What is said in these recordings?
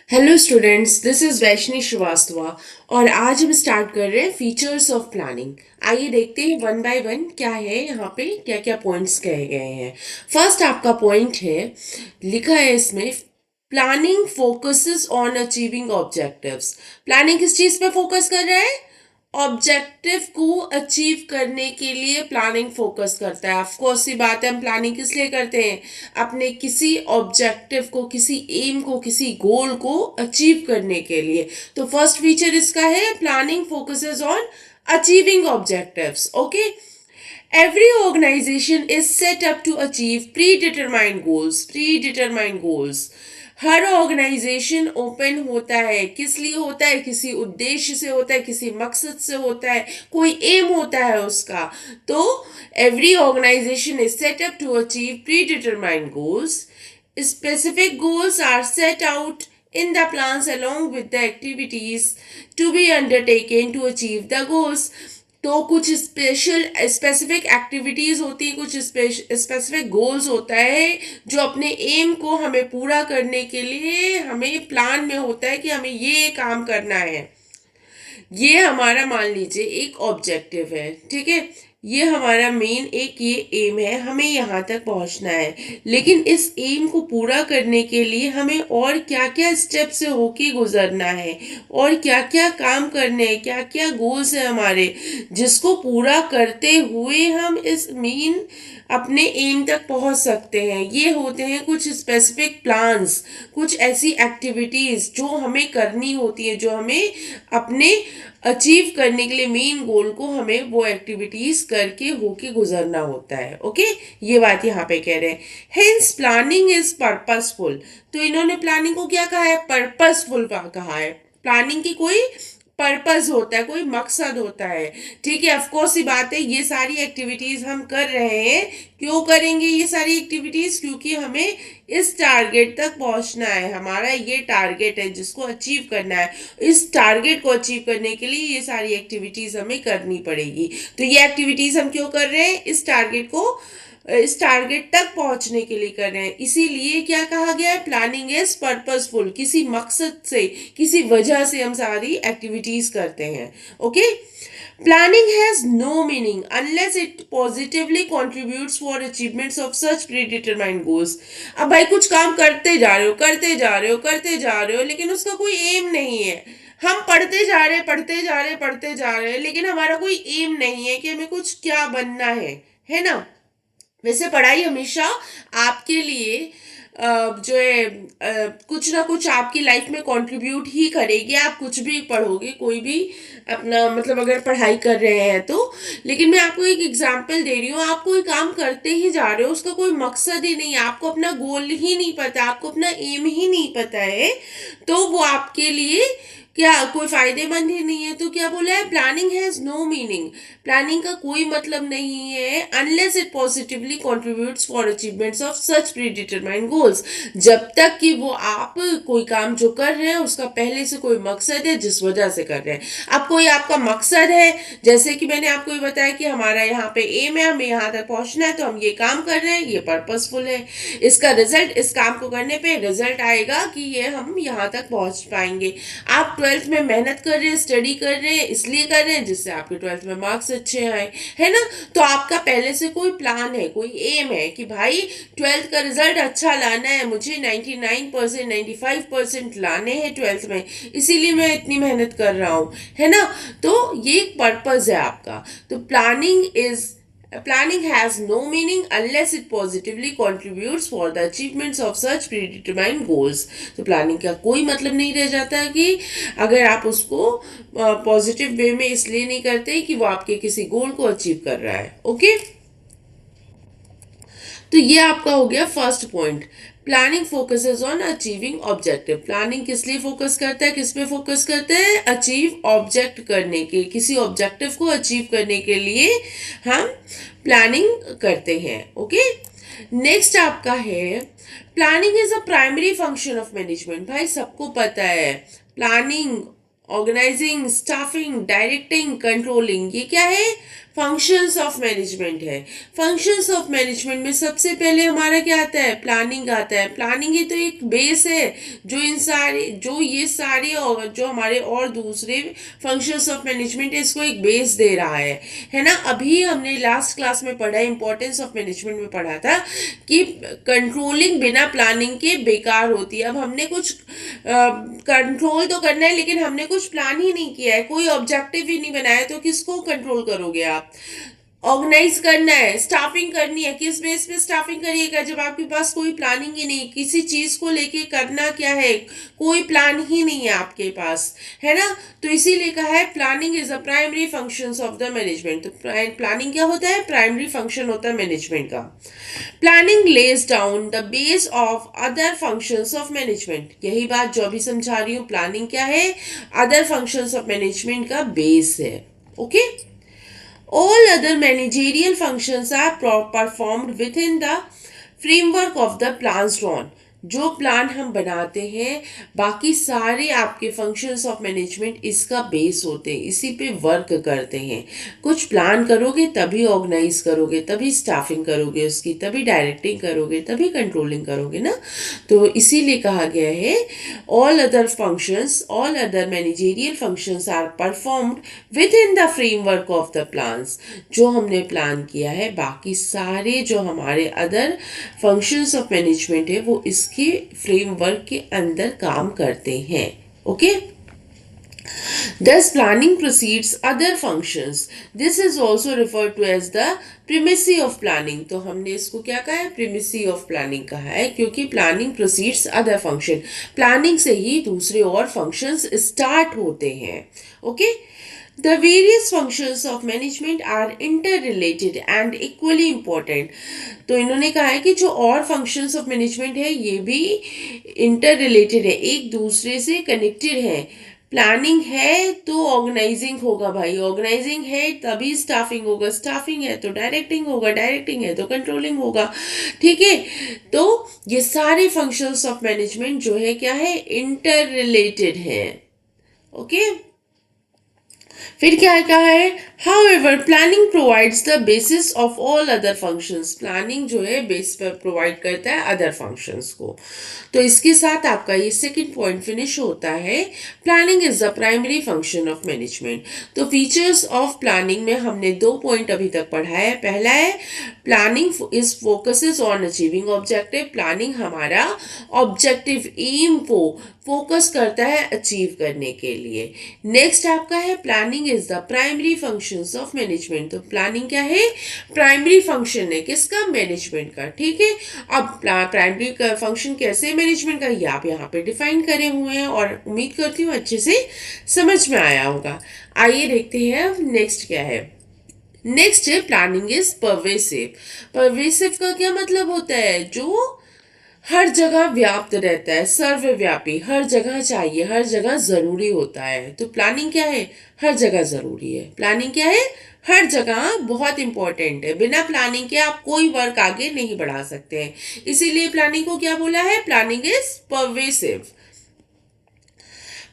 Hello students, this is Vaishnavi Srivastava और आज हम स्टार्ट कर रहे हैं फीचर्स ऑफ प्लानिंग। आइए देखते हैं वन बाय वन क्या है यहाँ पे, क्या क्या पॉइंट्स कहे गए हैं। फर्स्ट आपका पॉइंट है, लिखा है इसमें, planning focuses on achieving objectives. Planning किस चीज़ पे फोकस कर रहा है? ऑब्जेक्टिव को अचीव करने के लिए प्लानिंग फोकस करता है। ऑफ कोर्स सी बात है, हम प्लानिंग किस लिए करते हैं? अपने किसी ऑब्जेक्टिव को, किसी एम को, किसी गोल को अचीव करने के लिए। तो फर्स्ट फीचर इसका है, planning focuses on achieving objectives. Okay, every organization is set up to achieve predetermined goals। हर ऑर्गेनाइजेशन ओपन होता है, किस लिए होता है? किसी उद्देश्य से होता है, किसी मकसद से होता है, कोई एम होता है उसका। तो every organisation is set up to achieve pre goals. Specific goals are set out in the plans along with the activities to be undertaken to achieve the goals। तो कुछ स्पेसिफिक एक्टिविटीज होती हैं, कुछ specific goals होता है जो अपने M को हमें पूरा करने के लिए हमें प्लान में होता है कि हमें ये काम करना है। ये हमारा मान लीजिए एक ऑब्जेक्टिव है, ठीक है, ये हमारा मेन एक ये एम है, हमें यहाँ तक पहुँचना है। लेकिन इस एम को पूरा करने के लिए हमें और क्या क्या स्टेप से होके गुजरना है, और क्या क्या काम करने हैं, क्या क्या गोल्स हैं हमारे, जिसको पूरा करते हुए हम इस मेन अपने एम तक पहुंच सकते हैं। ये होते हैं कुछ स्पेसिफिक प्लान्स, कुछ ऐसी एक्टिविटीज़ जो हमें करनी होती है, जो हमें अपने अचीव करने के लिए मेन गोल को हमें वो एक्टिविटीज़ करके होके गुजरना होता है। ओके, ये बात यहाँ पे कह रहे हैं। Hence planning is purposeful. तो इन्होंने प्लानिंग को क्या कहा है? पर्पसफुल कहा है। प्लानिंग की कोई पर्पस होता है, कोई मकसद होता है, ठीक है। ऑफ कोर्स ये बात है, ये सारी एक्टिविटीज हम कर रहे हैं, क्यों करेंगे ये सारी एक्टिविटीज? क्योंकि हमें इस टारगेट तक पहुंचना है, हमारा ये टारगेट है जिसको अचीव करना है। इस टारगेट को अचीव करने के लिए ये सारी एक्टिविटीज हमें करनी पड़ेगी। तो ये एक्टिविटीज हम क्यों कर रहे हैं? इस टारगेट तक पहुंचने के लिए कर रहे हैं। इसीलिए क्या कहा गया है? Planning is purposeful. किसी मकसद से, किसी वजह से हम सारी एक्टिविटीज करते हैं। Okay, planning has no meaning unless it positively contributes for achievements of such pre determined goals. अब भाई कुछ काम करते जा रहे हो, करते जा रहे हो, करते जा रहे हो, लेकिन उसका कोई एम नहीं है। हम पढ़ते जा रहे, पढ़ते जा रहे, पढ़ते जा रहे हैं, लेकिन हमारा कोई एम नहीं है कि हमें कुछ क्या बनना है ना। वैसे पढ़ाई हमेशा आपके लिए जो है कुछ ना कुछ आपकी लाइफ में कंट्रीब्यूट ही करेगी। आप कुछ भी पढ़ोगे, कोई भी अपना मतलब अगर पढ़ाई कर रहे हैं तो। लेकिन मैं आपको एक एग्जांपल दे रही हूँ, आप कोई काम करते ही जा रहे हो, उसका कोई मकसद ही नहीं है, आपको अपना गोल ही नहीं पता, आपको अपना एम ही नहीं पता है, तो वो आपके लिए क्या कोई फायदेमंद ही नहीं है। तो क्या बोला है? Planning has no meaning. Planning का कोई मतलब नहीं है unless it positively contributes for achievements of such pre determined goals. जब तक कि वो आप कोई काम जो कर रहे हैं उसका पहले से कोई मकसद है जिस वजह से कर रहे हैं। अब कोई आपका मकसद है, जैसे कि मैंने आपको ये बताया कि हमारा यहाँ पे एम है, हमें यहाँ तक पहुँचना है, तो हम ये काम कर रहे हैं, ये पर्पसफुल है। इसका रिजल्ट, इस काम को करने पे रिजल्ट आएगा कि ये हम यहाँ तक पहुँच पाएंगे। आप ट्वेल्थ में मेहनत कर रहे हैं, स्टडी कर रहे हैं, इसलिए कर रहे हैं जिससे आपके ट्वेल्थ में मार्क्स अच्छे आए, है ना। तो आपका पहले से कोई प्लान है, कोई एम है कि भाई ट्वेल्थ का रिजल्ट अच्छा लाना है, मुझे 99% 95% लाने हैं ट्वेल्थ में, इसीलिए मैं इतनी मेहनत कर रहा हूँ, है ना। तो ये एक पर्पज है आपका। तो Planning has no meaning unless it positively contributes for the achievements of such predetermined goals। तो प्लानिंग का कोई मतलब नहीं रह जाता कि अगर आप उसको पॉजिटिव वे में इसलिए नहीं करते कि वो आपके किसी गोल को अचीव कर रहा है। ओके, तो ये आपका हो गया first point. Planning focuses on achieving objective. Planning किस लिए फोकस करता है, किस पे फोकस करता है? अचीव ऑब्जेक्ट करने के, किसी ऑब्जेक्टिव को अचीव करने के लिए हम प्लानिंग करते हैं। ओके, नेक्स्ट आपका है, planning is a primary function of management. भाई सबको पता है, planning, organising, staffing, directing, controlling, ये क्या है? फंक्शंस ऑफ मैनेजमेंट है। फंक्शंस ऑफ मैनेजमेंट में सबसे पहले हमारा क्या आता है, प्लानिंग आता है। प्लानिंग ही तो एक बेस है जो इन सारे जो ये सारे और जो हमारे और दूसरे फंक्शंस ऑफ मैनेजमेंट है इसको एक बेस दे रहा है ना। अभी हमने लास्ट क्लास में पढ़ा, इंपॉर्टेंस ऑफ मैनेजमेंट में पढ़ा था कि कंट्रोलिंग बिना प्लानिंग के बेकार होती है। अब हमने कुछ कंट्रोल तो करना है लेकिन हमने कुछ प्लान ही नहीं किया है, कोई ऑब्जेक्टिव ही नहीं बनाया, तो किसको कंट्रोल करोगे आप। ऑर्गेनाइज करना है, स्टाफिंग करनी है, किस बेस पे स्टाफिंग करिएगा जब आपके पास कोई प्लानिंग ही नहीं, किसी चीज को लेके करना क्या है, कोई प्लान ही नहीं है आपके पास, है ना। तो इसीलिए कहा है planning is a primary function of the management. तो प्लानिंग क्या होता है, प्राइमरी फंक्शन होता है मैनेजमेंट का। Planning lays down the base of other functions of management. यही बात जो अभी समझा रही हूँ, प्लानिंग क्या है, अदर फंक्शंस ऑफ मैनेजमेंट का बेस है। Okay, all other managerial functions are performed within the framework of the plans drawn. जो प्लान हम बनाते हैं बाकी सारे आपके फंक्शंस ऑफ मैनेजमेंट इसका बेस होते हैं, इसी पे वर्क करते हैं। कुछ प्लान करोगे तभी ऑर्गेनाइज करोगे, तभी स्टाफिंग करोगे उसकी, तभी डायरेक्टिंग करोगे, तभी कंट्रोलिंग करोगे ना। तो इसीलिए कहा गया है all other managerial functions are performed with in the framework of the plans. जो हमने प्लान किया है बाकी सारे जो हमारे अदर फंक्शंस ऑफ मैनेजमेंट है वो इसके फ्रेमवर्क के अंदर काम करते हैं। Okay, thus planning precedes other functions. This is also referred to as the primacy of planning. तो हमने इसको क्या कहा है, primacy of planning कहा है, क्योंकि planning precedes other function. Planning से ही दूसरे और functions start होते हैं। Okay? The various functions of management are interrelated and equally important. तो इन्होंने कहा है कि जो और functions of management है ये भी interrelated है, एक दूसरे से connected है। प्लानिंग है तो ऑर्गेनाइजिंग होगा भाई, ऑर्गेनाइजिंग है तभी स्टाफिंग होगा, स्टाफिंग है तो डायरेक्टिंग होगा, डायरेक्टिंग है तो कंट्रोलिंग होगा। ठीक है, तो ये सारे फंक्शंस ऑफ मैनेजमेंट जो है क्या है, इंटर रिलेटेड है। ओके, फिर क्या कहा है, however planning provides the basis of all other functions. Planning जो है बेस पर प्रोवाइड करता है अदर फंक्शंस को। तो इसके साथ आपका ये सेकंड पॉइंट फिनिश होता है, planning is the primary function of management. तो फीचर्स ऑफ प्लानिंग में हमने 2 पॉइंट अभी तक पढ़ा है। पहला है planning is focuses on achieving objective. Planning हमारा ऑब्जेक्टिव एम को फोकस करता है अचीव करने के लिए। नेक्स्ट आपका है planning is the primary functions of management. तो प्लानिंग क्या है, प्राइमरी फंक्शन है किसका, मैनेजमेंट का। ठीक है, अब प्राइमरी फंक्शन कैसे मैनेजमेंट का ये आप यहाँ पे डिफाइन करे हुए हैं और उम्मीद करती हूँ अच्छे से समझ में आया होगा। आइए देखते हैं अब नेक्स्ट क्या है। नेक्स्ट है प्लानिंग इज परवेसिव। परवेसिव का क्या मतलब होता है, जो हर जगह व्याप्त रहता है, सर्वव्यापी, हर जगह चाहिए, हर जगह जरूरी होता है। तो प्लानिंग क्या है, हर जगह जरूरी है। प्लानिंग क्या है, हर जगह बहुत इंपॉर्टेंट है। बिना प्लानिंग के आप कोई वर्क आगे नहीं बढ़ा सकते हैं, इसीलिए प्लानिंग को क्या बोला है, planning is pervasive.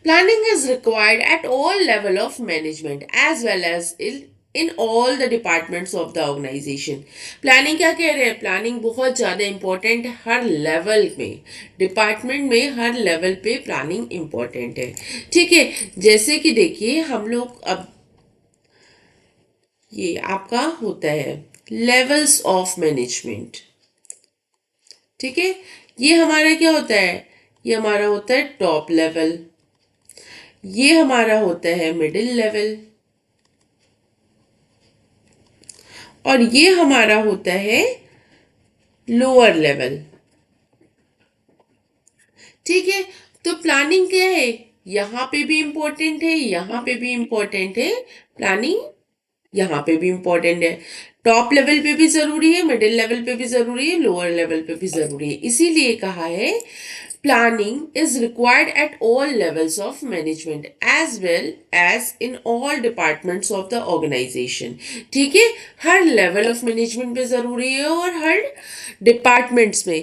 Planning is required at all level of management as well as in all the departments of the organization. Planning क्या कह रहे हैं, प्लानिंग बहुत ज़्यादा इम्पोर्टेंट है हर लेवल में, डिपार्टमेंट में हर लेवल पे प्लानिंग इम्पोर्टेंट है। ठीक है, जैसे कि देखिए हम लोग अब ये आपका होता है लेवल्स ऑफ मैनेजमेंट। ठीक है, ये हमारा क्या होता है, ये हमारा होता है टॉप लेवल, ये हमारा होता है मिडिल लेवल, और ये हमारा होता है लोअर लेवल। ठीक है, तो प्लानिंग क्या है, यहाँ पे भी इम्पोर्टेंट है, यहाँ पे भी इम्पोर्टेंट है, प्लानिंग यहाँ पे भी इम्पोर्टेंट है, टॉप लेवल पे भी जरूरी है, मिडिल लेवल पे भी जरूरी है, लोअर लेवल पे भी जरूरी है। इसीलिए कहा है planning is required at all levels of management as well as in all departments of the organization. ठीक है, हर लेवल ऑफ मैनेजमेंट पे ज़रूरी है और हर डिपार्टमेंट्स में।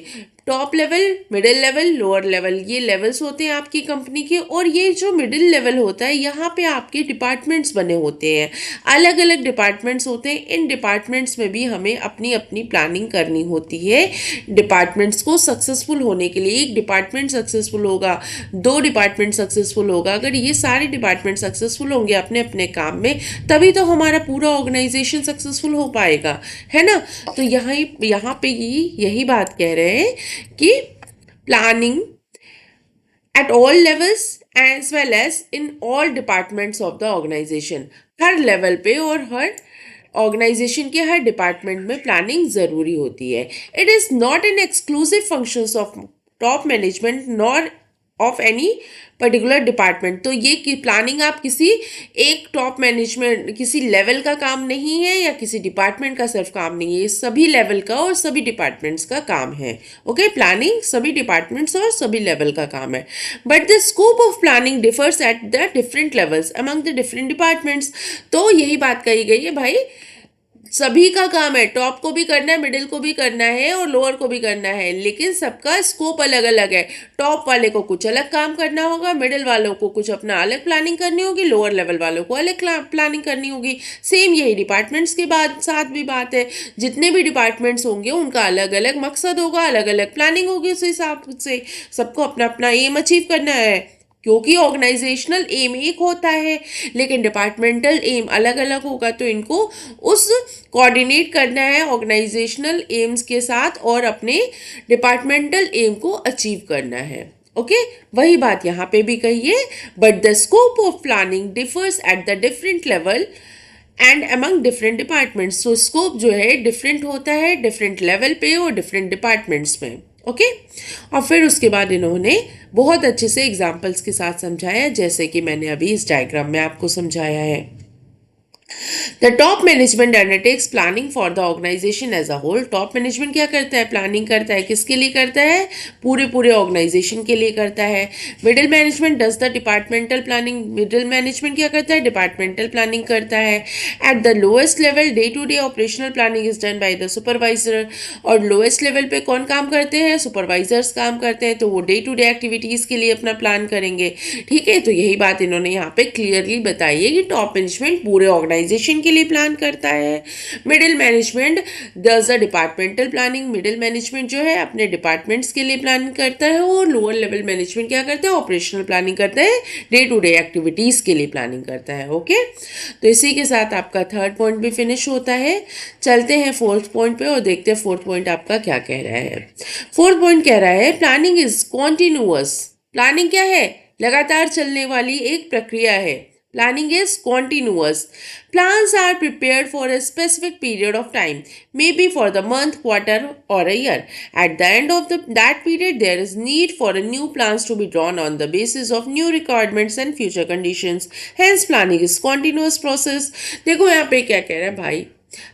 Top level, middle level, lower level, ये लेवल्स होते हैं आपकी कंपनी के। और ये जो मिडिल लेवल होता है, यहाँ पे आपके डिपार्टमेंट्स बने होते हैं, अलग अलग डिपार्टमेंट्स होते हैं। इन डिपार्टमेंट्स में भी हमें अपनी अपनी प्लानिंग करनी होती है डिपार्टमेंट्स को सक्सेसफुल होने के लिए। एक डिपार्टमेंट सक्सेसफुल होगा, 2 डिपार्टमेंट सक्सेसफुल होगा, अगर ये सारे डिपार्टमेंट सक्सेसफुल होंगे अपने अपने काम में, तभी तो हमारा पूरा ऑर्गेनाइजेशन सक्सेसफुल हो पाएगा, है ना। तो यहाँ पे यही बात कह रहे हैं कि planning at all levels as well as in all departments of the organization, her level पे और हर ऑर्गेनाइजेशन के हर डिपार्टमेंट में प्लानिंग ज़रूरी होती है। It is not an exclusive functions of top management nor of any particular department. तो ये कि प्लानिंग आप किसी एक टॉप मैनेजमेंट, किसी लेवल का काम नहीं है या किसी डिपार्टमेंट का सिर्फ काम नहीं है, ये सभी लेवल का और सभी डिपार्टमेंट्स का काम है। ओके, प्लानिंग सभी डिपार्टमेंट्स और सभी लेवल का काम है। But the scope of planning differs at the different levels among the different departments. तो यही बात कही गई है भाई, सभी का काम है, टॉप को भी करना है, मिडिल को भी करना है और लोअर को भी करना है, लेकिन सबका स्कोप अलग अलग है। टॉप वाले को कुछ अलग काम करना होगा, मिडिल वालों को कुछ अपना अलग प्लानिंग करनी होगी, लोअर लेवल वालों को अलग प्लानिंग करनी होगी। सेम यही डिपार्टमेंट्स के साथ भी बात है, जितने भी डिपार्टमेंट्स होंगे उनका अलग अलग मकसद होगा, अलग अलग प्लानिंग होगी, उस हिसाब से सबको अपना अपना एम अचीव करना है। क्योंकि ऑर्गेनाइजेशनल एम एक होता है लेकिन डिपार्टमेंटल एम अलग अलग होगा, तो इनको उस कोऑर्डिनेट करना है ऑर्गेनाइजेशनल एम्स के साथ और अपने डिपार्टमेंटल एम को अचीव करना है। ओके, वही बात यहाँ पे भी कही है। But the scope of planning differs at the different level and among different departments. So scope जो है डिफरेंट होता है डिफरेंट लेवल पे और डिफरेंट डिपार्टमेंट्स में। ओके, और फिर उसके बाद इन्होंने बहुत अच्छे से एग्जाम्पल्स के साथ समझाया, जैसे कि मैंने अभी इस डायग्राम में आपको समझाया है। The top management undertakes planning for the organisation as a whole. Top management क्या करता है? प्लानिंग करता है। किसके लिए करता है? पूरे ऑर्गेनाइजेशन के लिए करता है। Middle management does the departmental planning. Middle management क्या करता है? डिपार्टमेंटल प्लानिंग करता है। At the lowest level day to day operational planning is done by the supervisor. और लोएस्ट लेवल पे कौन काम करते हैं? सुपरवाइजर्स काम करते हैं, तो वो डे टू डे एक्टिविटीज़ के लिए अपना प्लान करेंगे। ठीक है, तो यही बात इन्होंने यहाँ पे क्लियरली बताई है कि टॉप मैनेजमेंट पूरे ऑर्गेनाइजेशन के लिए प्लान करता है। Middle management does the departmental planning. Middle management जो है अपने डिपार्टमेंट्स के लिए प्लान करता है। और लोअर लेवल मैनेजमेंट क्या करता है? ऑपरेशनल प्लानिंग करता है, डे टू डे एक्टिविटीज़ के लिए प्लानिंग करता है। ओके, तो इसी के साथ आपका थर्ड पॉइंट भी फिनिश होता है। चलते हैं फोर्थ पॉइंट पे और देखते हैं फोर्थ पॉइंट आपका क्या कह रहा है। फोर्थ पॉइंट कह रहा है प्लानिंग इज कॉन्टिन्यूअस। प्लानिंग क्या है? लगातार चलने वाली एक प्रक्रिया है। Planning is continuous. Plans are prepared for a specific period of time, maybe for the month, quarter, or a year. At the end of that period, there is need for a new plans to be drawn on the basis of new requirements and future conditions. Hence, planning is continuous process. देखो यहाँ पे क्या कह रहा है भाई,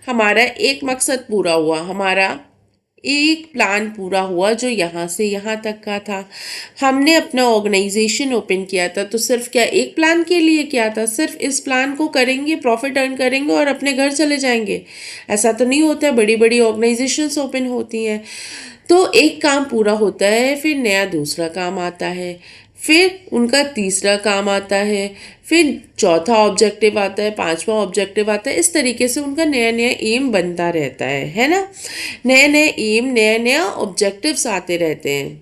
हमारा एक मकसद पूरा हुआ, हमारा एक प्लान पूरा हुआ जो यहाँ से यहाँ तक का था। हमने अपना ऑर्गेनाइजेशन ओपन किया था, तो सिर्फ क्या एक प्लान के लिए किया था? सिर्फ इस प्लान को करेंगे, प्रॉफिट अर्न करेंगे और अपने घर चले जाएंगे? ऐसा तो नहीं होता है। बड़ी बड़ी ऑर्गेनाइजेशंस ओपन होती हैं, तो एक काम पूरा होता है, फिर नया दूसरा काम आता है, फिर उनका तीसरा काम आता है, फिर चौथा ऑब्जेक्टिव आता है, पांचवा ऑब्जेक्टिव आता है। इस तरीके से उनका नया नया एम बनता रहता है ना। नए नए एम, नया नया ऑब्जेक्टिव्स आते रहते हैं।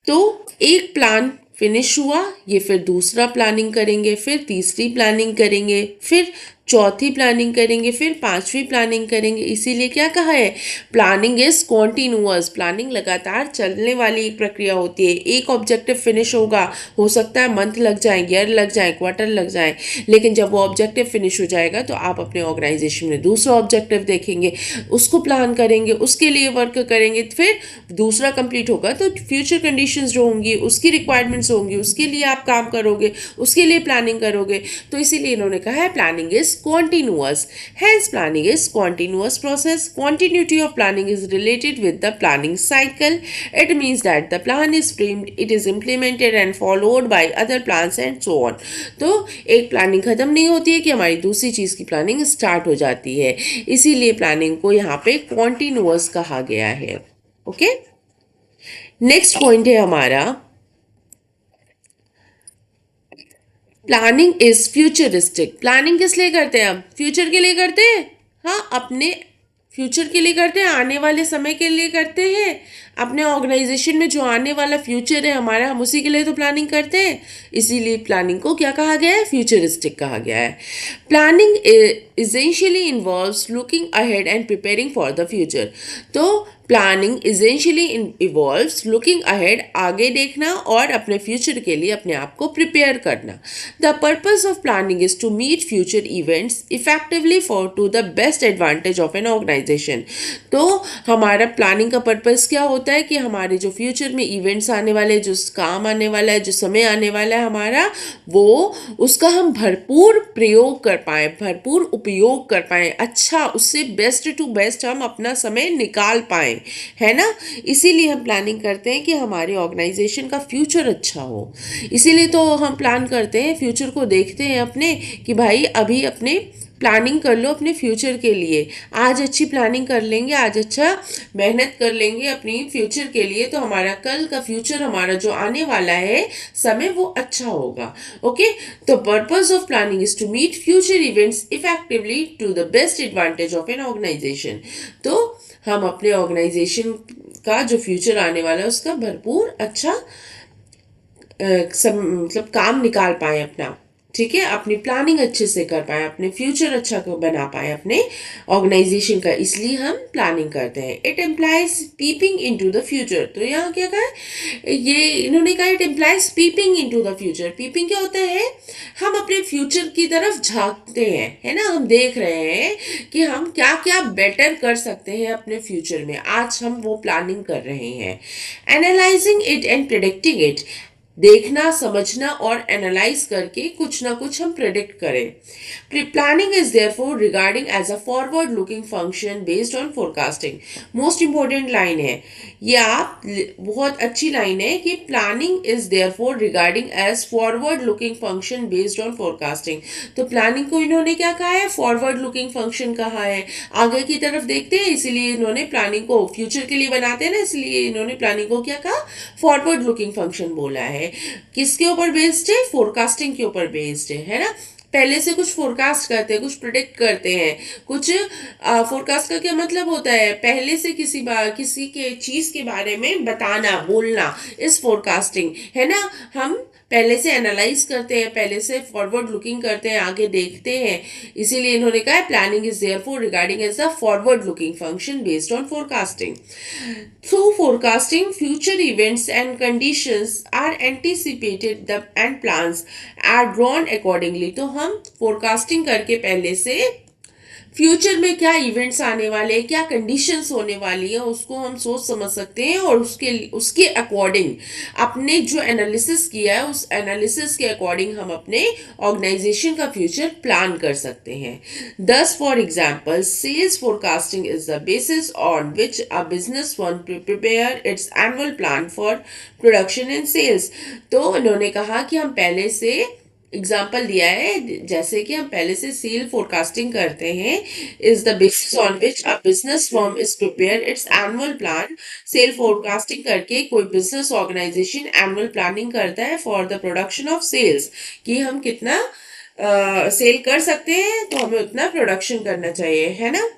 तो एक प्लान फिनिश हुआ, ये फिर दूसरा प्लानिंग करेंगे, फिर तीसरी प्लानिंग करेंगे, फिर चौथी प्लानिंग करेंगे, फिर पांचवी प्लानिंग करेंगे। इसीलिए क्या कहा है? Planning is continuous. प्लानिंग लगातार चलने वाली एक प्रक्रिया होती है। एक ऑब्जेक्टिव फिनिश होगा, हो सकता है मंथ लग जाए, ईयर लग जाए, क्वार्टर लग जाए, लेकिन जब वो ऑब्जेक्टिव फिनिश हो जाएगा तो आप अपने ऑर्गेनाइजेशन में दूसरा ऑब्जेक्टिव देखेंगे, उसको प्लान करेंगे, उसके लिए वर्क करेंगे, फिर दूसरा कंप्लीट होगा तो फ्यूचर कंडीशंस जो होंगी, उसकी रिक्वायरमेंट्स होंगी, उसके लिए आप काम करोगे, उसके लिए प्लानिंग करोगे। तो इसीलिए इन्होंने कहा है planning is continuous. Hence, planning is continuous process. Continuity of planning is related with the planning cycle. It means that the plan is framed, it is implemented and followed by other plans and so on. तो एक planning खत्म नहीं होती है कि हमारी दूसरी चीज की प्लानिंग स्टार्ट हो जाती है, इसीलिए प्लानिंग को यहाँ पे कॉन्टिन्यूअस कहा गया है. ओके, नेक्स्ट पॉइंट है हमारा, प्लानिंग इज फ्यूचरिस्टिक. प्लानिंग किस लिए करते हैं हम? फ्यूचर के लिए करते हैं. हाँ, अपने फ्यूचर के लिए करते हैं, आने वाले समय के लिए करते हैं. अपने ऑर्गेनाइजेशन में जो आने वाला फ्यूचर है हमारा, हम उसी के लिए तो प्लानिंग करते हैं. इसीलिए प्लानिंग को क्या कहा गया है? फ्यूचरिस्टिक कहा गया है. Planning essentially involves looking ahead and preparing for the future. तो planning essentially involves looking ahead, आगे देखना और अपने फ्यूचर के लिए अपने आप को प्रिपेयर करना. The purpose of planning is to meet future events effectively for to the best advantage of an organisation. तो हमारा प्लानिंग का पर्पज क्या होता है कि हमारे जो फ्यूचर में इवेंट्स आने वाले, जो काम आने वाला है, जो समय आने वाला है हमारा, वो उसका हम भरपूर प्रयोग कर पाएँ, भरपूर उपयोग कर पाएँ, अच्छा उससे बेस्ट टू बेस्ट हम अपना समय निकाल पाएँ, है ना. इसीलिए हम प्लानिंग करते हैं कि हमारे ऑर्गेनाइजेशन का फ्यूचर अच्छा हो. इसीलिए तो हम प्लान करते हैं, फ्यूचर को देखते हैं अपने, कि भाई अभी अपने प्लानिंग कर लो अपने फ्यूचर के लिए. आज अच्छी प्लानिंग कर लेंगे, आज अच्छा मेहनत कर लेंगे अपनी फ्यूचर के लिए, तो हमारा कल का फ्यूचर, हमारा जो आने वाला है समय, वो अच्छा होगा. ओके, तो purpose of planning is to meet future events effectively to the best advantage of an organisation. तो हम अपने ऑर्गेनाइजेशन का जो फ्यूचर आने वाला है उसका भरपूर अच्छा मतलब काम निकाल पाए अपना. ठीक है, अपनी प्लानिंग अच्छे से कर पाए, अपने फ्यूचर अच्छा बना पाए अपने ऑर्गेनाइजेशन का, इसलिए हम प्लानिंग करते हैं. It implies peeping into the future. तो यहाँ क्या कहा है, ये इन्होंने कहा it implies peeping into the future. Peeping क्या होता है? हम अपने फ्यूचर की तरफ झांकते हैं, है ना. हम देख रहे हैं कि हम क्या क्या बेटर कर सकते हैं अपने फ्यूचर में, आज हम वो प्लानिंग कर रहे हैं. Analysing it and predicting it, देखना, समझना और एनालाइज करके कुछ ना कुछ हम प्रेडिक्ट करें. Planning is therefore regarding as a forward looking function based on forecasting. Most important line है ये, आप बहुत अच्छी लाइन है कि planning is therefore regarding as forward looking function based on forecasting. तो प्लानिंग को इन्होंने क्या कहा है? फॉरवर्ड लुकिंग फंक्शन कहा है, आगे की तरफ देखते हैं, इसीलिए इन्होंने प्लानिंग को फ्यूचर के लिए बनाते हैं ना, इसलिए इन्होंने प्लानिंग को क्या कहा? फॉरवर्ड लुकिंग फंक्शन बोला है. किसके ऊपर बेस्ड है? फोरकास्टिंग के ऊपर बेस्ड है ना. पहले से कुछ फोरकास्ट करते हैं, कुछ प्रिडिक्ट करते हैं, कुछ फोरकास्ट का क्या मतलब होता है? पहले से किसी के चीज के बारे में बताना, बोलना, इस फोरकास्टिंग, है ना. हम पहले से एनालाइज करते हैं, पहले से फॉरवर्ड लुकिंग करते हैं, आगे देखते हैं, इसीलिए इन्होंने कहा है planning is therefore regarding as the forward looking function based on forecasting. Through forecasting, future events and conditions are anticipated and plans are drawn accordingly. तो हम forecasting करके पहले से फ्यूचर में क्या इवेंट्स आने वाले हैं, क्या कंडीशंस होने वाली है, उसको हम सोच समझ सकते हैं और उसके अकॉर्डिंग अपने जो एनालिसिस किया है उस एनालिसिस के अकॉर्डिंग हम अपने ऑर्गेनाइजेशन का फ्यूचर प्लान कर सकते हैं. Thus for example, sales forecasting is the basis on which a business want to prepare its annual plan for production and sales. तो इन्होंने कहा कि हम पहले से एग्जाम्पल दिया है, जैसे कि हम पहले से सेल फोरकास्टिंग करते हैं, is the basis on which a business firm is prepare its annual plan. Sale forecasting करके कोई बिजनेस ऑर्गेनाइजेशन एनुअल प्लानिंग करता है for the production of sales, कि हम कितना सेल कर सकते हैं, तो हमें उतना प्रोडक्शन करना चाहिए, है ना.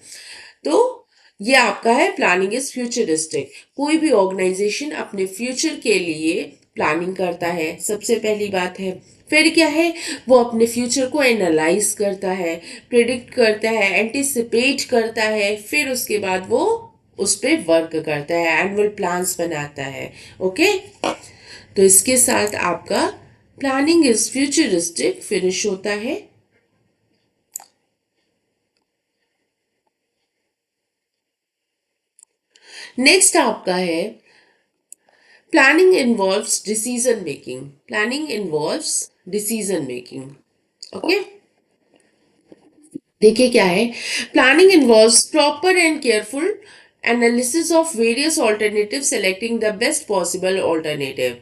तो ये आपका है प्लानिंग इज फ्यूचरिस्टिक. कोई भी ऑर्गेनाइजेशन अपने फ्यूचर के लिए प्लानिंग करता है, सबसे पहली बात है. फिर क्या है? वो अपने फ्यूचर को एनालाइज करता है, प्रिडिक्ट करता है, एंटिसिपेट करता है, फिर उसके बाद वो उस पर वर्क करता है, एनुअल प्लान्स बनाता है. ओके, तो इसके साथ आपका प्लानिंग इज फ्यूचरिस्टिक फिनिश होता है. नेक्स्ट आपका है planning involves decision making. Planning involves decision making. Okay, देखिए क्या है, planning involves proper and careful analysis of various alternative, selecting the best possible alternative.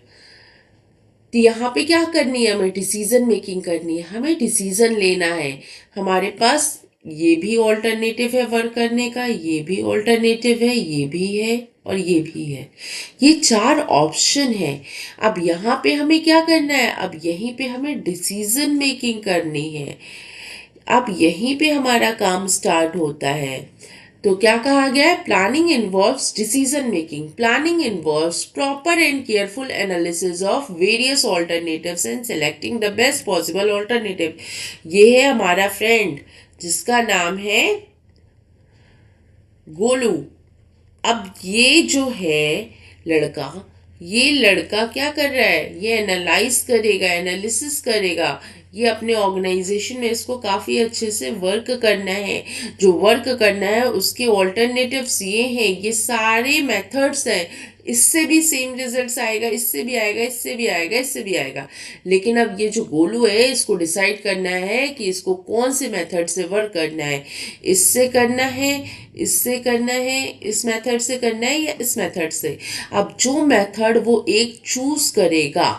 तो यहाँ पे क्या करनी है, हमें डिसीजन मेकिंग करनी है, हमें डिसीजन लेना है। हमारे पास ये भी ऑल्टरनेटिव है वर्क करने का, ये भी ऑल्टरनेटिव है, ये भी है और ये भी है। ये चार ऑप्शन है। अब यहाँ पे हमें क्या करना है, अब यहीं पे हमें डिसीजन मेकिंग करनी है। अब यहीं पे हमारा काम स्टार्ट होता है। तो क्या कहा गया है, planning involves decision making, planning involves proper and careful analysis of various alternatives and selecting the best possible alternative. ये है हमारा फ्रेंड जिसका नाम है गोलू। अब ये जो है लड़का, ये लड़का क्या कर रहा है, ये एनालाइज करेगा, एनालिसिस करेगा। ये अपने ऑर्गेनाइजेशन में इसको काफ़ी अच्छे से वर्क करना है। जो वर्क करना है उसके ऑल्टरनेटिव्स ये हैं, ये सारे मेथड्स हैं। इससे भी सेम रिजल्ट्स आएगा, इससे भी आएगा, इससे भी आएगा, इससे भी आएगा। लेकिन अब ये जो गोलू है इसको डिसाइड करना है कि इसको कौन से मेथड से वर्क करना है। इससे करना है, इससे करना है, इस मेथड से करना है या इस मेथड से। अब जो मेथड वो एक चूज करेगा,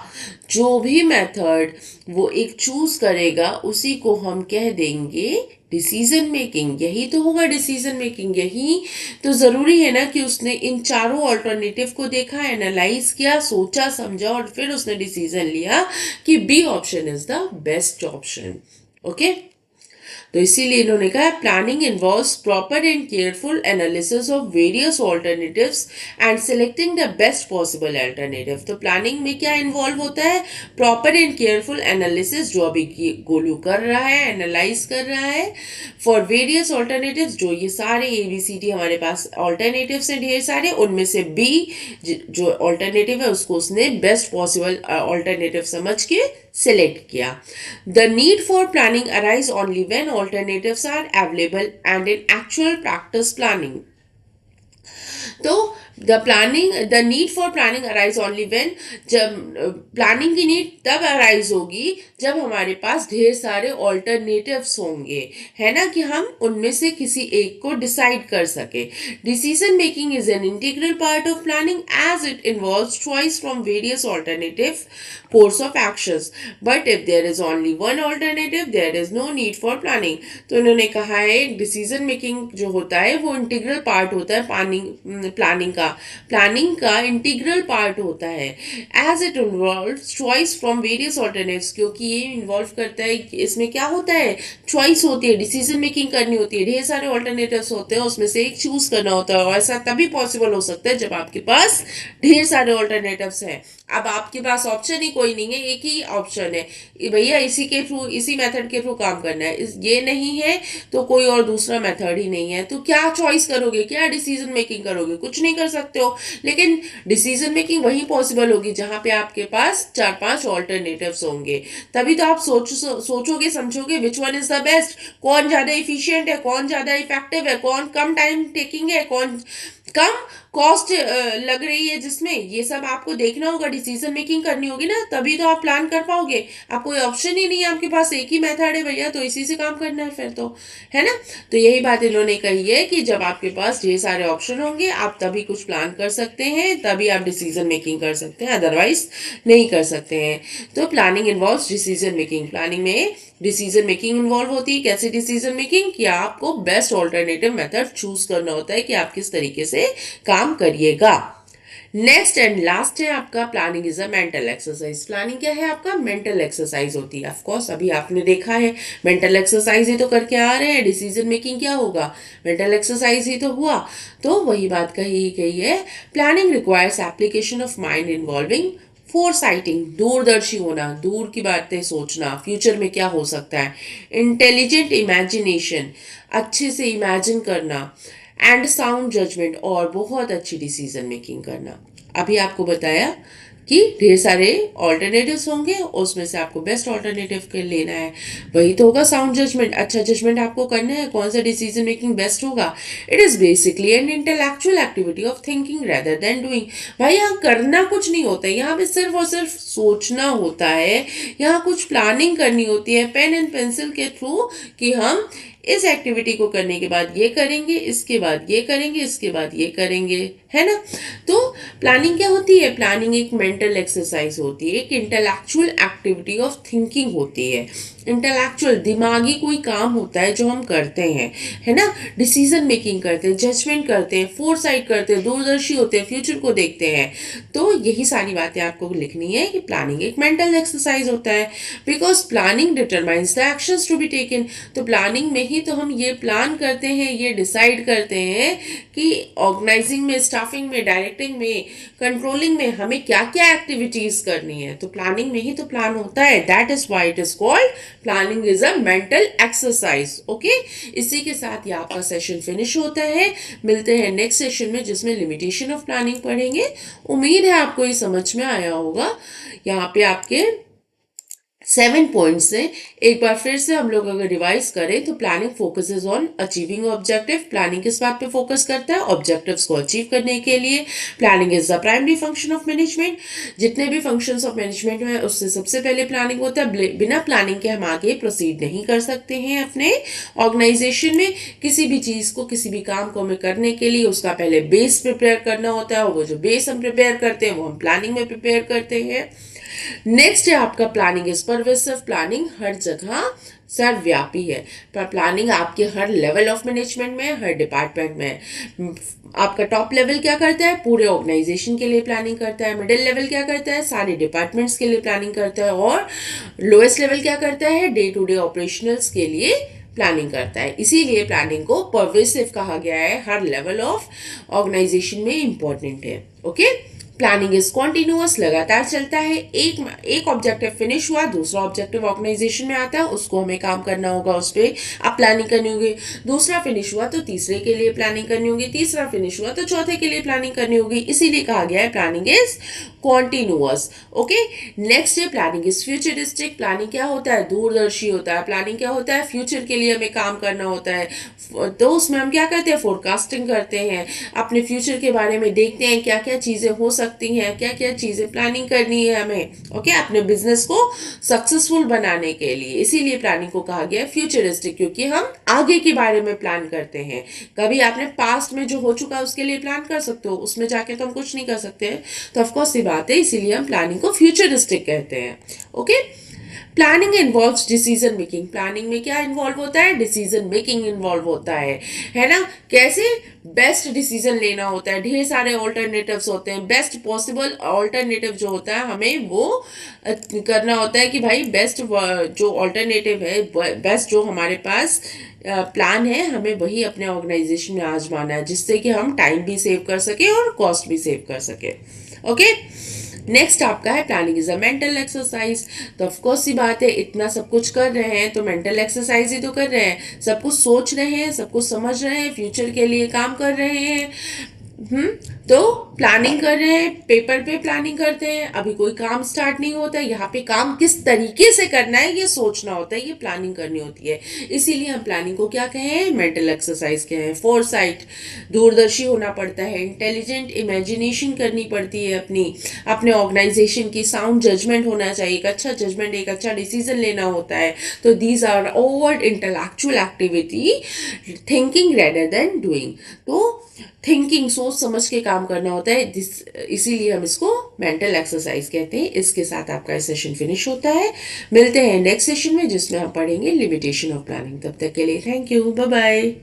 जो भी मेथड वो एक चूज करेगा उसी को हम कह देंगे डिसीजन मेकिंग। यही तो होगा डिसीजन मेकिंग। यही तो ज़रूरी है ना कि उसने इन चारों ऑल्टरनेटिव को देखा, एनालाइज किया, सोचा समझा और फिर उसने डिसीजन लिया कि B option is the best option. Okay, तो इसीलिए इन्होंने कहा planning involves proper and careful analysis of various alternatives and selecting the best possible alternative. तो प्लानिंग में क्या इन्वॉल्व होता है, प्रॉपर एंड केयरफुल एनालिसिस, जो अभी गोलू कर रहा है, एनालाइज कर रहा है, फॉर वेरियस ऑल्टरनेटिव्स, जो ये सारे ABCD हमारे पास ऑल्टरनेटिव्स हैं ढेर सारे, उनमें से बी जो ऑल्टरनेटिव है उसको उसने बेस्ट पॉसिबल ऑल्टरनेटिव समझ के select किया। The need for planning arise only when alternatives are available and in actual practice planning। तो the need for planning arise only when, जब प्लानिंग की नीड तब अराइज होगी जब हमारे पास ढेर सारे ऑल्टरनेटिव्स होंगे, है ना, कि हम उनमें से किसी एक को डिसाइड कर सके। Decision making is an integral part of planning as it involves choice from various alternative course of actions, but if there is only one alternative there is no need for planning. तो इन्होंने कहा है decision making जो होता है वो integral part होता है प्लानिंग का इंटीग्रल पार्ट होता है। As it involve choice from various alternatives, क्योंकि ये इन्वॉल्व करता है, इसमें क्या होता है, चॉइस होती है, डिसीजन मेकिंग करनी होती है, ढेर सारे ऑल्टरनेटिव्स होते हैं, उसमें से एक चूज करना होता है। और ऐसा तभी पॉसिबल हो सकता है जब आपके पास ढेर सारे ऑल्टरनेटिव्स हैं। अब आपके पास ऑप्शन ही कोई नहीं है, एक ही ऑप्शन है, भैया इसी के थ्रू, इसी मेथड के थ्रू काम करना है, ये नहीं है तो कोई और दूसरा मेथड ही नहीं है। तो क्या चॉइस करोगे, क्या डिसीजन मेकिंग करोगे, कुछ नहीं कर सकते हो। लेकिन डिसीजन मेकिंग वहीं पॉसिबल होगी जहां पे आपके पास 4-5 ऑल्टरनेटिव्स होंगे। तभी तो आप सोचोगे समझोगे which one is the best, कौन ज़्यादा इफिशियंट है, कौन ज़्यादा इफेक्टिव है, कौन कम टाइम टेकिंग है, कौन कम कॉस्ट लग रही है, जिसमें ये सब आपको देखना होगा, डिसीजन मेकिंग करनी होगी ना, तभी तो आप प्लान कर पाओगे। आप कोई ऑप्शन ही नहीं है, आपके पास एक ही मेथड है भैया, तो इसी से काम करना है फिर तो, है ना। तो यही बात इन्होंने कही है कि जब आपके पास ढेर सारे ऑप्शन होंगे आप तभी कुछ प्लान कर सकते हैं, तभी आप डिसीजन मेकिंग कर सकते हैं, अदरवाइज नहीं कर सकते हैं। तो planning involves decision making, planning में डिसीजन मेकिंग इन्वॉल्व होती है। कैसे डिसीजन मेकिंग, कि आपको बेस्ट ऑल्टरनेटिव मेथड चूज करना होता है कि आप किस तरीके से काम करिएगा। नेक्स्ट एंड लास्ट है आपका planning is a mental exercise. Planning क्या है आपका, मेंटल एक्सरसाइज होती है। ऑफ कोर्स अभी आपने देखा है मेंटल एक्सरसाइज ही तो करके आ रहे हैं, डिसीजन मेकिंग क्या होगा, मेंटल एक्सरसाइज ही तो हुआ। तो वही बात कही गई है, planning requires application of mind involving foresighting, दूरदर्शी होना, दूर की बातें सोचना, फ्यूचर में क्या हो सकता है, इंटेलिजेंट इमेजिनेशन, अच्छे से इमेजिन करना, एंड साउंड जजमेंट, और बहुत अच्छी डिसीजन मेकिंग करना। अभी आपको बताया कि ढेर सारे ऑल्टरनेटिव्स होंगे, उसमें से आपको बेस्ट ऑल्टरनेटिव के लेना है, वही तो होगा साउंड जजमेंट, अच्छा जजमेंट आपको करना है कौन सा डिसीजन मेकिंग बेस्ट होगा। It is basically an intellectual activity of thinking rather than doing. भाई यहाँ करना कुछ नहीं होता है, यहाँ पे सिर्फ और सिर्फ सोचना होता है, यहाँ कुछ प्लानिंग करनी होती है पेन एंड पेंसिल के थ्रू, कि हम इस एक्टिविटी को करने के बाद ये करेंगे, इसके बाद ये करेंगे, इसके बाद ये करेंगे, है ना। तो प्लानिंग क्या होती है? प्लानिंग एक मेंटल एक्सरसाइज होती है, एक इंटेलेक्चुअल एक्टिविटी ऑफ थिंकिंग होती है। इंटेलेक्चुअल दिमागी कोई काम होता है जो हम करते हैं, है ना। डिसीजन मेकिंग करते हैं, जजमेंट करते हैं, फोरसाइट करते हैं, दूरदर्शी होते हैं, फ्यूचर को देखते हैं। तो यही सारी बातें आपको लिखनी है कि प्लानिंग एक मेंटल एक्सरसाइज होता है, because planning determines the actions to be taken. तो प्लानिंग में ही तो हम ये प्लान करते हैं, ये डिसाइड करते हैं कि ऑर्गेनाइजिंग में, स्टाफिंग में, डायरेक्टिंग में, कंट्रोलिंग में हमें क्या क्या एक्टिविटीज करनी है। तो प्लानिंग में ही तो प्लान होता है। That is why it is called planning is a mental exercise. Okay, इसी के साथ ये आपका सेशन फिनिश होता है। मिलते हैं नेक्स्ट सेशन में जिसमें लिमिटेशन ऑफ प्लानिंग पढ़ेंगे। उम्मीद है आपको ये समझ में आया होगा। यहाँ पे आपके 7 पॉइंट्स हैं। एक बार फिर से हम लोग अगर रिवाइज करें तो planning focuses on achieving objective. Planning किस बात पे फोकस करता है? ऑब्जेक्टिव्स को अचीव करने के लिए। Planning is the primary function of management. जितने भी फंक्शंस ऑफ मैनेजमेंट में उससे सबसे पहले प्लानिंग होता है। बिना प्लानिंग के हम आगे प्रोसीड नहीं कर सकते हैं अपने ऑर्गेनाइजेशन में। किसी भी चीज़ को, किसी भी काम को हमें करने के लिए उसका पहले बेस प्रिपेयर करना होता है, और वो जो बेस हम प्रिपेयर करते हैं वो हम प्लानिंग में प्रिपेयर करते हैं। नेक्स्ट है आपका प्लानिंग इज परवेसिव। प्लानिंग हर जगह सर्वव्यापी है। पर प्लानिंग आपके हर लेवल ऑफ मैनेजमेंट में, हर डिपार्टमेंट में। आपका टॉप लेवल क्या करता है? पूरे ऑर्गेनाइजेशन के लिए प्लानिंग करता है। मिडिल लेवल क्या करता है? सारे डिपार्टमेंट्स के लिए प्लानिंग करता है। और लोएस्ट लेवल क्या करता है? डे टू डे ऑपरेशनल्स के लिए प्लानिंग करता है। इसीलिए प्लानिंग को परवेसिव कहा गया है, हर लेवल ऑफ ऑर्गेनाइजेशन में इंपॉर्टेंट है। ओके, प्लानिंग इज कॉन्टिन्यूअस, लगातार चलता है। एक ऑब्जेक्टिव फिनिश हुआ, दूसरा ऑब्जेक्टिव ऑर्गेनाइजेशन में आता है, उसको हमें काम करना होगा, उस पर अब प्लानिंग करनी होगी। दूसरा फिनिश हुआ तो तीसरे के लिए प्लानिंग करनी होगी, तीसरा फिनिश हुआ तो चौथे के लिए प्लानिंग करनी होगी। इसीलिए कहा गया है planning is continuous. Okay, next है प्लानिंग इज फ्यूचरिस्टिक। प्लानिंग क्या होता है? दूरदर्शी होता है। प्लानिंग क्या होता है? फ्यूचर के लिए हमें काम करना होता है। तो उसमें हम क्या करते हैं? फोरकास्टिंग करते हैं, अपने फ्यूचर के बारे में देखते हैं क्या क्या चीज़ें हो सकती हैं, क्या क्या चीज़ें प्लानिंग करनी है हमें। ओके, अपने बिजनेस को सक्सेसफुल बनाने के लिए। इसीलिए प्लानिंग को कहा गया है फ्यूचरिस्टिक, क्योंकि हम आगे के बारे में प्लान करते हैं। कभी आपने पास्ट में जो हो चुका है उसके लिए प्लान कर सकते हो, उसमें जाके तो हम कुछ नहीं कर सकते हैं। तो ऑफकोर्स ये बात है, इसीलिए हम प्लानिंग को फ्यूचरिस्टिक कहते हैं। Okay, planning involves decision making. Planning में क्या इन्वॉल्व होता है? डिसीजन मेकिंग इन्वॉल्व होता है ना। कैसे? बेस्ट डिसीजन लेना होता है। ढेर सारे ऑल्टरनेटिव्स होते हैं, बेस्ट पॉसिबल ऑल्टरनेटिव जो होता है हमें वो करना होता है कि भाई बेस्ट जो ऑल्टरनेटिव है, बेस्ट जो हमारे पास प्लान है, हमें वही अपने ऑर्गेनाइजेशन में आजमाना है, जिससे कि हम टाइम भी सेव कर सके और कॉस्ट भी सेव कर सके। ओके, नेक्स्ट आपका है planning is a mental exercise. तो ऑफकोर्स सी बात है, इतना सब कुछ कर रहे हैं तो मेंटल एक्सरसाइज ही तो कर रहे हैं। सब कुछ सोच रहे हैं, सब कुछ समझ रहे हैं, फ्यूचर के लिए काम कर रहे हैं। तो प्लानिंग कर रहे हैं, पेपर पे प्लानिंग करते हैं। अभी कोई काम स्टार्ट नहीं होता है, यहाँ पे काम किस तरीके से करना है ये सोचना होता है, ये प्लानिंग करनी होती है। इसीलिए हम प्लानिंग को क्या कहें? मेंटल एक्सरसाइज कहें। फोरसाइट, दूरदर्शी होना पड़ता है, इंटेलिजेंट इमेजिनेशन करनी पड़ती है अपने ऑर्गेनाइजेशन की, साउंड जजमेंट होना चाहिए, एक अच्छा जजमेंट, एक अच्छा डिसीजन लेना होता है। तो these are all intellectual activity, thinking rather than doing. तो थिंकिंग, सोच समझ के काम करना होता है, इसीलिए हम इसको मेंटल एक्सरसाइज कहते हैं। इसके साथ आपका सेशन फिनिश होता है। मिलते हैं नेक्स्ट सेशन में जिसमें हम पढ़ेंगे लिमिटेशन ऑफ प्लानिंग। तब तक के लिए थैंक यू, बाय बाय।